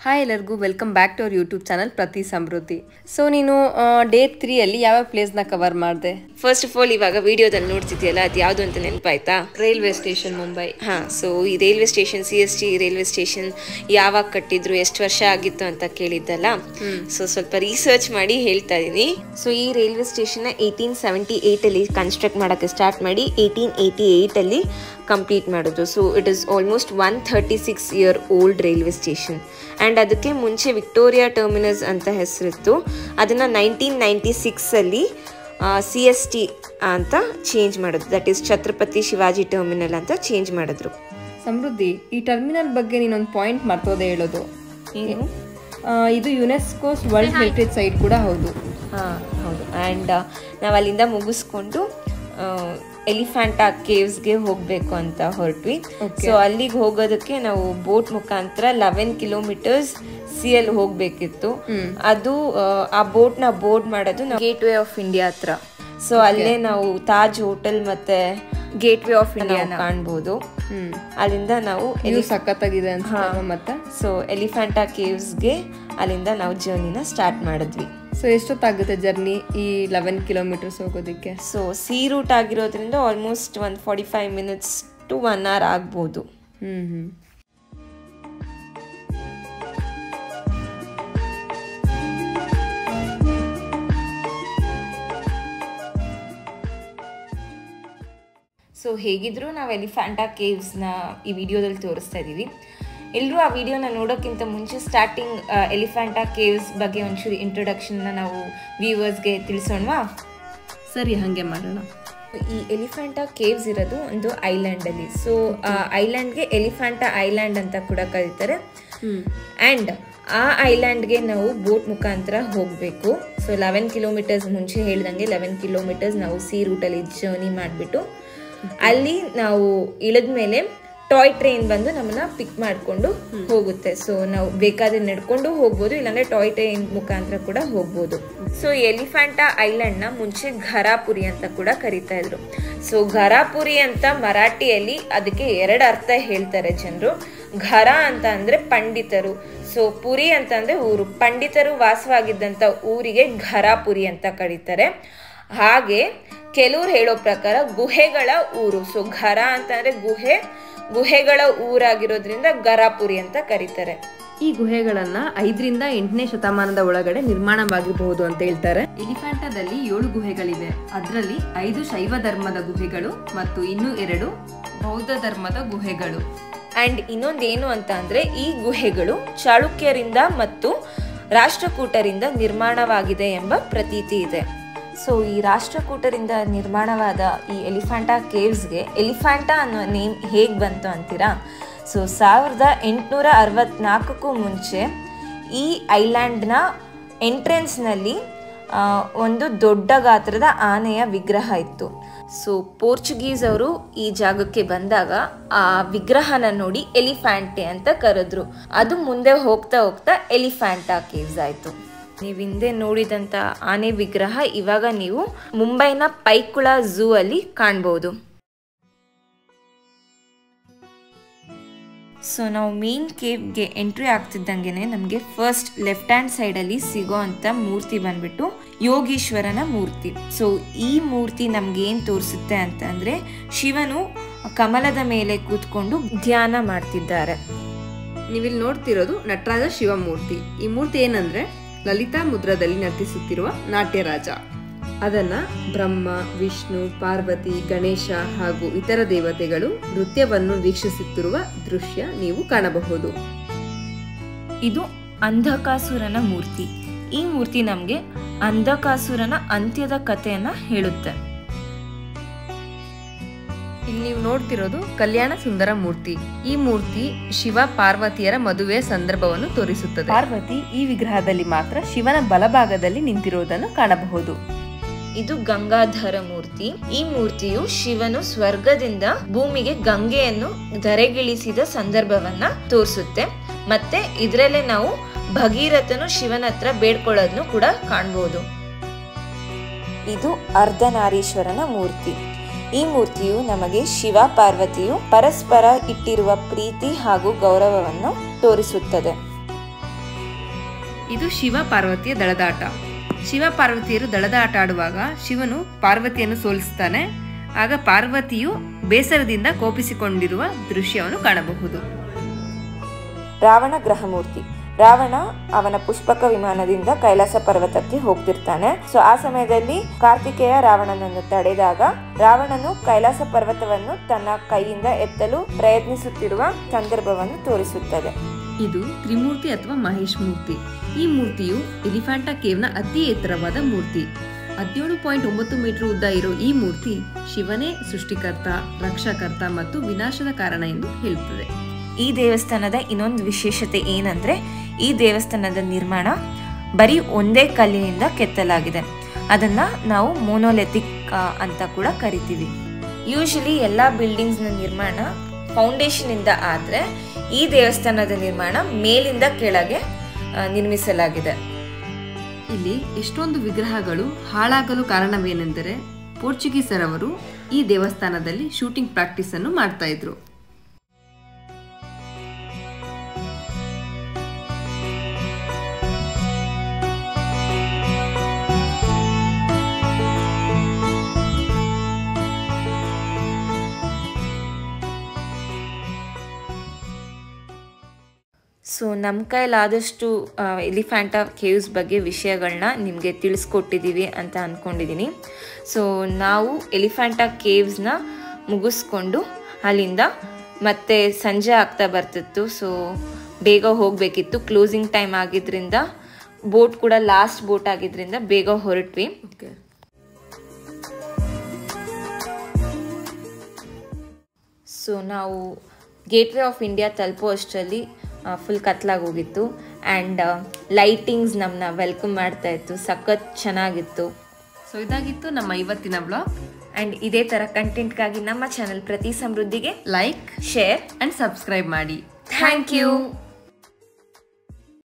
Hi ಎಲ್ಲರಿಗೂ welcome back to our YouTube channel Prathi Samruddhi. So ನೀನು day 3 ಅಲ್ಲಿ ಯಾವ ಪ್ಲೇಸ್ನ ಕವರ್ ಮಾಡಿದೆ? ಫಸ್ಟ್ ಆಫ್ ಆಲ್ ಇವಾಗ ವಿಡಿಯೋದಲ್ಲಿ ನೋಡ್ತಿದ್ಯಲ್ಲ ಅದು ಯಾವುದು ಅಂತ ನೆನಪಾಯ್ತಾ? Railway station Mumbai. ಸೊ ಈ railway station CST railway station ಯಾವಾಗ ಕಟ್ಟಿದ್ರು, ಎಷ್ಟು ವರ್ಷ ಆಗಿತ್ತು ಅಂತ ಕೇಳಿದ್ದಲ್ಲ. ಸೊ ಸ್ವಲ್ಪ ರಿಸರ್ಚ್ ಮಾಡಿ ಹೇಳ್ತಾ ಇದೀನಿ. ಸೊ ಈ ರೈಲ್ವೆ ಸ್ಟೇಷನ್ 1878 ಅಲ್ಲಿ ಕನ್ಸ್ಟ್ರಕ್ಟ್ ಮಾಡೋಕ್ಕೆ ಸ್ಟಾರ್ಟ್ ಮಾಡಿ 1888 ಅಲ್ಲಿ ಕಂಪ್ಲೀಟ್ ಮಾಡಿದ್ರು. So it is almost 136 year old railway station. And ಅದಕ್ಕೆ ಮುಂಚೆ ವಿಕ್ಟೋರಿಯಾ ಟರ್ಮಿನಸ್ ಅಂತ ಹೆಸರಿತ್ತು. ಅದನ್ನು 1996 ಅಲ್ಲಿ CST ಅಂತ ಚೇಂಜ್ ಮಾಡಿದ್ರು. That is Chhatrapati Shivaji terminal ಅಂತ ಚೇಂಜ್ ಮಾಡಿದ್ರು. ಸಮೃದ್ಧಿ, ಈ ಟರ್ಮಿನಲ್ ಬಗ್ಗೆ ನೀನೊಂದು ಪಾಯಿಂಟ್ ಮರ್ತೋದೆ ಹೇಳೋದು. ಇದು ಯುನೆಸ್ಕೋಸ್ ವರ್ಲ್ಡ್ ಹೆರಿಟೇಜ್ ಸೈಟ್ ಕೂಡ ಹೌದು. ಹೌದು. ಆ್ಯಂಡ್ ನಾವು ಅಲ್ಲಿಂದ ಮುಗಿಸ್ಕೊಂಡು ಎಲಿಫೆಂಟಾ ಕೇವ್ಸ್ಗೆ ಹೋಗಬೇಕು ಅಂತ ಹೊರಟ್ವಿ. ಸೊ ಅಲ್ಲಿಗೆ ಹೋಗೋದಕ್ಕೆ ನಾವು ಬೋಟ್ ಮುಖಾಂತರ 11 ಕಿಲೋಮೀಟರ್ಸ್ ಸಿಯಲ್ಲಿ ಹೋಗ್ಬೇಕಿತ್ತು. ಅದು ಆ ಬೋಟ್ನ ಬೋರ್ಡ್ ಮಾಡೋದು ನಾವು ಗೇಟ್ ವೇ ಆಫ್ ಇಂಡಿಯಾ ಹತ್ರ. ಸೊ ಅಲ್ಲೇ ನಾವು ತಾಜ್ ಹೋಟೆಲ್ ಮತ್ತೆ ಗೇಟ್ ವೇ ಆಫ್ ಇಂಡಿಯಾ ಕಾಣ್ಬೋದು. ಅಲ್ಲಿಂದ ನಾವು ಸಖತ್ತಾಗಿದೆ ಅಂತ ಮತ್ತೆ ಸೊ ಎಲಿಫೆಂಟಾ ಕೇವ್ಸ್ಗೆ ಅಲ್ಲಿಂದ ನಾವು ಜರ್ನಿನ ಸ್ಟಾರ್ಟ್ ಮಾಡಿದ್ವಿ. ಸೊ ಎಷ್ಟೊತ್ತಾಗುತ್ತೆ ಜರ್ನಿ ಈ 11 ಕಿಲೋಮೀಟರ್ಸ್ ಹೋಗೋದಕ್ಕೆ? ಸೊ ಸಿ ರೂಟ್ ಆಗಿರೋದ್ರಿಂದ ಆಲ್ಮೋಸ್ಟ್ 45 ಮಿನಿಟ್ಸ್ ಟು 1 hour ಆಗ್ಬೋದು. ಸೊ ಹೇಗಿದ್ರು ನಾವು ಎಲಿಫೆಂಟಾ ಕೇವ್ಸ್ನ ಈ ವಿಡಿಯೋದಲ್ಲಿ ತೋರಿಸ್ತಾ ಇದ್ದೀವಿ. ಎಲ್ಲರೂ ಆ ವಿಡಿಯೋನ ನೋಡೋಕ್ಕಿಂತ ಮುಂಚೆ ಸ್ಟಾರ್ಟಿಂಗ್ ಎಲಿಫೆಂಟಾ ಕೇವ್ಸ್ ಬಗ್ಗೆ ಒಂಚೂರು ಇಂಟ್ರೊಡಕ್ಷನ್ನ ನಾವು ವ್ಯೂವರ್ಸ್ಗೆ ತಿಳಿಸೋಣವಾ? ಸರಿ, ಹಾಗೆ ಮಾಡೋಣ. ಈ ಎಲಿಫೆಂಟಾ ಕೇವ್ಸ್ ಇರೋದು ಒಂದು ಐಲ್ಯಾಂಡಲ್ಲಿ. ಸೊ ಆ ಐಲ್ಯಾಂಡ್ಗೆ ಎಲಿಫೆಂಟಾ ಐಲ್ಯಾಂಡ್ ಅಂತ ಕೂಡ ಕರೀತಾರೆ. ಆ್ಯಂಡ್ ಆ ಐಲ್ಯಾಂಡ್ಗೆ ನಾವು ಬೋಟ್ ಮುಖಾಂತರ ಹೋಗಬೇಕು. ಸೊ 11 ಕಿಲೋಮೀಟರ್ಸ್ ಮುಂಚೆ ಹೇಳ್ದಂಗೆ 11 ಕಿಲೋಮೀಟರ್ಸ್ ನಾವು ಸಿ ರೂಟಲ್ಲಿ ಜರ್ನಿ ಮಾಡಿಬಿಟ್ಟು ಅಲ್ಲಿ ನಾವು ಇಳಿದ ಮೇಲೆ ಟಾಯ್ ಟ್ರೈನ್ ಬಂದು ನಮ್ಮನ್ನ ಪಿಕ್ ಮಾಡಿಕೊಂಡು ಹೋಗುತ್ತೆ. ಸೊ ನಾವು ಬೇಕಾದ್ರೆ ನಡ್ಕೊಂಡು ಹೋಗ್ಬೋದು, ಇಲ್ಲಾಂದ್ರೆ ಟಾಯ್ ಟ್ರೈನ್ ಮುಖಾಂತರ ಕೂಡ ಹೋಗ್ಬೋದು. ಸೊ ಎಲಿಫೆಂಟಾ ಐಲ್ಯಾಂಡ್ನ ಮುಂಚೆ ಘರಾಪುರಿ ಅಂತ ಕೂಡ ಕರೀತಾ ಇದ್ರು. ಸೊ ಘರಾಪುರಿ ಅಂತ ಮರಾಠಿಯಲ್ಲಿ ಅದಕ್ಕೆ 2 ಅರ್ಥ ಹೇಳ್ತಾರೆ ಜನರು. ಘರ ಅಂತ ಅಂದ್ರೆ ಪಂಡಿತರು, ಸೊ ಪುರಿ ಅಂತ ಅಂದ್ರೆ ಊರು. ಪಂಡಿತರು ವಾಸವಾಗಿದ್ದಂಥ ಊರಿಗೆ ಘರಾಪುರಿ ಅಂತ ಕರೀತಾರೆ. ಹಾಗೆ ಕೆಲವ್ರು ಹೇಳೋ ಪ್ರಕಾರ ಗುಹೆಗಳ ಊರು. ಸೊ ಘರ ಅಂತಂದ್ರೆ ಗುಹೆಗಳ ಊರಾಗಿರೋದ್ರಿಂದ ಘರಾಪುರಿ ಅಂತ ಕರೀತಾರೆ. ಈ ಗುಹೆಗಳನ್ನ 5ರಿಂದ 8ನೇ ಶತಮಾನದ ಒಳಗಡೆ ನಿರ್ಮಾಣವಾಗಿರಬಹುದು ಅಂತ ಹೇಳ್ತಾರೆ. ಎಲಿಫೆಂಟಾದಲ್ಲಿ 7 ಗುಹೆಗಳಿವೆ. ಅದರಲ್ಲಿ 5 ಶೈವ ಧರ್ಮದ ಗುಹೆಗಳು ಮತ್ತು ಇನ್ನೂ 2 ಬೌದ್ಧ ಧರ್ಮದ ಗುಹೆಗಳು. ಅಂಡ್ ಇನ್ನೊಂದೇನು ಅಂತ ಅಂದ್ರೆ ಈ ಗುಹೆಗಳು ಚಾಳುಕ್ಯರಿಂದ ಮತ್ತು ರಾಷ್ಟ್ರಕೂಟರಿಂದ ನಿರ್ಮಾಣವಾಗಿದೆ ಎಂಬ ಪ್ರತೀತಿ ಇದೆ. ಸೊ ಈ ರಾಷ್ಟ್ರಕೂಟರಿಂದ ನಿರ್ಮಾಣವಾದ ಈ ಎಲಿಫೆಂಟಾ ಕೇವ್ಸ್ಗೆ ಎಲಿಫೆಂಟಾ ಅನ್ನೋ ನೇಮ್ ಹೇಗೆ ಬಂತು ಅಂತೀರಾ? ಸೊ 1864ಕ್ಕೂ ಮುಂಚೆ ಈ ಐಲ್ಯಾಂಡ್ನ ಎಂಟ್ರೆನ್ಸ್ನಲ್ಲಿ ಒಂದು ದೊಡ್ಡ ಗಾತ್ರದ ಆನೆಯ ವಿಗ್ರಹ ಇತ್ತು. ಸೊ ಪೋರ್ಚುಗೀಸ್ ಅವರು ಈ ಜಾಗಕ್ಕೆ ಬಂದಾಗ ಆ ವಿಗ್ರಹನ ನೋಡಿ ಎಲಿಫೆಂಟೆ ಅಂತ ಕರೆದ್ರು. ಅದು ಮುಂದೆ ಹೋಗ್ತಾ ಹೋಗ್ತಾ ಎಲಿಫೆಂಟಾ ಕೇವ್ಸ್ ಆಯಿತು. ನೀವು ಹಿಂದೆ ನೋಡಿದಂಥ ಆನೆ ವಿಗ್ರಹ ಇವಾಗ ನೀವು ಮುಂಬೈನ ಪೈಕುಳ ಝೂ ಅಲ್ಲಿ ಕಾಣ್ಬೋದು. ಸೊ ನಾವು ಮೇನ್ ಕೇವ್ಗೆ ಎಂಟ್ರಿ ಆಗ್ತಿದ್ದಂಗೆ ನಮಗೆ ಫಸ್ಟ್ ಲೆಫ್ಟ್ ಹ್ಯಾಂಡ್ ಸೈಡಲ್ಲಿ ಸಿಗೋ ಅಂಥ ಮೂರ್ತಿ ಬಂದ್ಬಿಟ್ಟು ಯೋಗೀಶ್ವರನ ಮೂರ್ತಿ. ಸೊ ಈ ಮೂರ್ತಿ ನಮ್ಗೆ ಏನು ತೋರಿಸುತ್ತೆ ಅಂತಂದರೆ ಶಿವನು ಕಮಲದ ಮೇಲೆ ಕೂತ್ಕೊಂಡು ಧ್ಯಾನ ಮಾಡ್ತಿದ್ದಾರೆ. ನೀವಿಲ್ಲಿ ನೋಡ್ತಿರೋದು ನಟರಾಜ ಶಿವಮೂರ್ತಿ. ಈ ಮೂರ್ತಿ ಏನಂದ್ರೆ ಲಲಿತಾ ಮುದ್ರದಲ್ಲಿ ನರ್ತಿಸುತ್ತಿರುವ ನಾಟ್ಯರಾಜ. ಅದನ್ನ ಬ್ರಹ್ಮ, ವಿಷ್ಣು, ಪಾರ್ವತಿ, ಗಣೇಶ ಹಾಗೂ ಇತರ ದೇವತೆಗಳು ನೃತ್ಯವನ್ನು ವೀಕ್ಷಿಸುತ್ತಿರುವ ದೃಶ್ಯ ನೀವು ಕಾಣಬಹುದು. ಇದು ಅಂಧಕಾಸುರನ ಮೂರ್ತಿ. ಈ ಮೂರ್ತಿ ನಮಗೆ ಅಂಧಕಾಸುರನ ಅಂತ್ಯದ ಕಥೆಯನ್ನ ಹೇಳುತ್ತೆ. ಇಲ್ಲಿ ನೀವು ನೋಡ್ತಿರೋದು ಕಲ್ಯಾಣ ಸುಂದರ ಮೂರ್ತಿ. ಈ ಮೂರ್ತಿ ಶಿವ ಪಾರ್ವತಿಯರ ಮದುವೆಯ ಸಂದರ್ಭವನ್ನು ತೋರಿಸುತ್ತದೆ. ಪಾರ್ವತಿ ಈ ವಿಗ್ರಹದಲ್ಲಿ ಮಾತ್ರ ಶಿವನ ಬಲಭಾಗದಲ್ಲಿ ನಿಂತಿರುವುದನ್ನು ಕಾಣಬಹುದು. ಇದು ಗಂಗಾಧರ ಮೂರ್ತಿ. ಈ ಮೂರ್ತಿಯು ಶಿವನು ಸ್ವರ್ಗದಿಂದ ಭೂಮಿಗೆ ಗಂಗೆಯನ್ನು ಧರೆಗಿಳಿಸಿದ ಸಂದರ್ಭವನ್ನ ತೋರಿಸುತ್ತೆ. ಮತ್ತೆ ಇದರಲ್ಲೇ ನಾವು ಭಗೀರಥನು ಶಿವನ ಹತ್ರ ಬೇಡ್ಕೊಳ್ಳೋದನ್ನು ಕೂಡ ಕಾಣಬಹುದು. ಇದು ಅರ್ಧನಾರೀಶ್ವರನ ಮೂರ್ತಿ. ಈ ಮೂರ್ತಿಯು ನಮಗೆ ಶಿವ ಪಾರ್ವತಿಯು ಪರಸ್ಪರ ಇಟ್ಟಿರುವ ಪ್ರೀತಿ ಹಾಗೂ ಗೌರವವನ್ನು ತೋರಿಸುತ್ತದೆ. ಇದು ಶಿವ ಪಾರ್ವತಿಯ ದಳದಾಟ. ಶಿವ ಪಾರ್ವತಿಯರು ದಳದಾಟ ಆಡುವಾಗ ಶಿವನು ಪಾರ್ವತಿಯನ್ನು ಸೋಲಿಸ್ತಾನೆ. ಆಗ ಪಾರ್ವತಿಯು ಬೇಸರದಿಂದ ಕೋಪಿಸಿಕೊಂಡಿರುವ ದೃಶ್ಯವನ್ನು ಕಾಣಬಹುದು. ರಾವಣ ಗ್ರಹಮೂರ್ತಿ. ರಾವಣ ಅವನ ಪುಷ್ಪಕ ವಿಮಾನದಿಂದ ಕೈಲಾಸ ಪರ್ವತಕ್ಕೆ ಹೋಗ್ತಿರ್ತಾನೆ. ಸೊ ಆ ಸಮಯದಲ್ಲಿ ಕಾರ್ತಿಕೇಯ ರಾವಣನನ್ನು ತಡೆದಾಗ ರಾವಣನು ಕೈಲಾಸ ಪರ್ವತವನ್ನು ತನ್ನ ಕೈಯಿಂದ ಎತ್ತಲು ಪ್ರಯತ್ನಿಸುತ್ತಿರುವ ಸಂದರ್ಭವನ್ನು ತೋರಿಸುತ್ತದೆ. ಇದು ತ್ರಿಮೂರ್ತಿ ಅಥವಾ ಮಹೇಶ್ ಮೂರ್ತಿ. ಈ ಮೂರ್ತಿಯು ಎಲಿಫೆಂಟಾ ಕೇವ್ನ ಅತಿ ಎತ್ತರವಾದ ಮೂರ್ತಿ. 17.9 ಮೀಟರ್ ಉದ್ದ ಇರೋ ಈ ಮೂರ್ತಿ ಶಿವನೇ ಸೃಷ್ಟಿಕರ್ತ, ರಕ್ಷಕರ್ತ ಮತ್ತು ವಿನಾಶದ ಕಾರಣ ಎಂದು ಹೇಳುತ್ತದೆ. ಈ ದೇವಸ್ಥಾನದ ಇನ್ನೊಂದು ವಿಶೇಷತೆ ಏನಂದ್ರೆ ಈ ದೇವಸ್ಥಾನದ ನಿರ್ಮಾಣ ಬರೀ ಒಂದೇ ಕಲ್ಲಿನಿಂದ ಕೆತ್ತಲಾಗಿದೆ. ಅದನ್ನ ನಾವು ಮೋನೋಲಿಥಿಕ್ ಅಂತ ಕೂಡ ಕರಿತೀವಿ. ಯೂಶಲಿ ಎಲ್ಲ ಬಿಲ್ಡಿಂಗ್ಸ್ನ ನಿರ್ಮಾಣ ಫೌಂಡೇಶನ್ ಇಂದ ಆದ್ರೆ ಈ ದೇವಸ್ಥಾನದ ನಿರ್ಮಾಣ ಮೇಲಿಂದ ಕೆಳಗೆ ನಿರ್ಮಿಸಲಾಗಿದೆ. ಇಲ್ಲಿ ಎಷ್ಟೊಂದು ವಿಗ್ರಹಗಳು ಹಾಳಾಗಲು ಕಾರಣವೇನೆಂದರೆ ಪೋರ್ಚುಗೀಸರವರು ಈ ದೇವಸ್ಥಾನದಲ್ಲಿ ಶೂಟಿಂಗ್ ಪ್ರಾಕ್ಟೀಸ್ ಅನ್ನು ಮಾಡ್ತಾ ಇದ್ರು. ಸೊ ನಮ್ಮ ಕೈಲಾದಷ್ಟು ಎಲಿಫೆಂಟಾ ಕೇವ್ಸ್ ಬಗ್ಗೆ ವಿಷಯಗಳನ್ನ ನಿಮಗೆ ತಿಳಿಸ್ಕೊಟ್ಟಿದ್ದೀವಿ ಅಂತ ಅಂದ್ಕೊಂಡಿದ್ದೀನಿ. ಸೊ ನಾವು ಎಲಿಫೆಂಟಾ ಕೇವ್ಸ್ನ ಮುಗಿಸ್ಕೊಂಡು ಅಲ್ಲಿಂದ ಮತ್ತೆ ಸಂಜೆ ಆಗ್ತಾ ಬರ್ತಿತ್ತು. ಸೊ ಬೇಗ ಹೋಗಬೇಕಿತ್ತು. ಕ್ಲೋಸಿಂಗ್ ಟೈಮ್ ಆಗಿದ್ದರಿಂದ ಬೋಟ್ ಕೂಡ ಲಾಸ್ಟ್ ಬೋಟ್ ಆಗಿದ್ದರಿಂದ ಬೇಗ ಹೊರಟ್ವಿ. ಸೊ ನಾವು ಗೇಟ್ವೇ ಆಫ್ ಇಂಡಿಯಾ ತಲುಪೋ ಅಷ್ಟರಲ್ಲಿ ಫುಲ್ ಕತ್ಲಾಗಿ ಹೋಗಿತ್ತು. ಆ್ಯಂಡ್ ಲೈಟಿಂಗ್ಸ್ ನಮ್ಮನ್ನ ವೆಲ್ಕಮ್ ಮಾಡ್ತಾ ಇತ್ತು. ಸಖತ್ ಚೆನ್ನಾಗಿತ್ತು. ಸೊ ಇದಾಗಿತ್ತು ನಮ್ಮ ಇವತ್ತಿನ ಬ್ಲಾಗ್. ಆ್ಯಂಡ್ ಇದೇ ಥರ ಕಂಟೆಂಟ್ಗಾಗಿ ನಮ್ಮ ಚಾನಲ್ ಪ್ರತಿ ಸಮೃದ್ಧಿಗೆ ಲೈಕ್, ಶೇರ್ ಆ್ಯಂಡ್ ಸಬ್ಸ್ಕ್ರೈಬ್ ಮಾಡಿ. Thank you.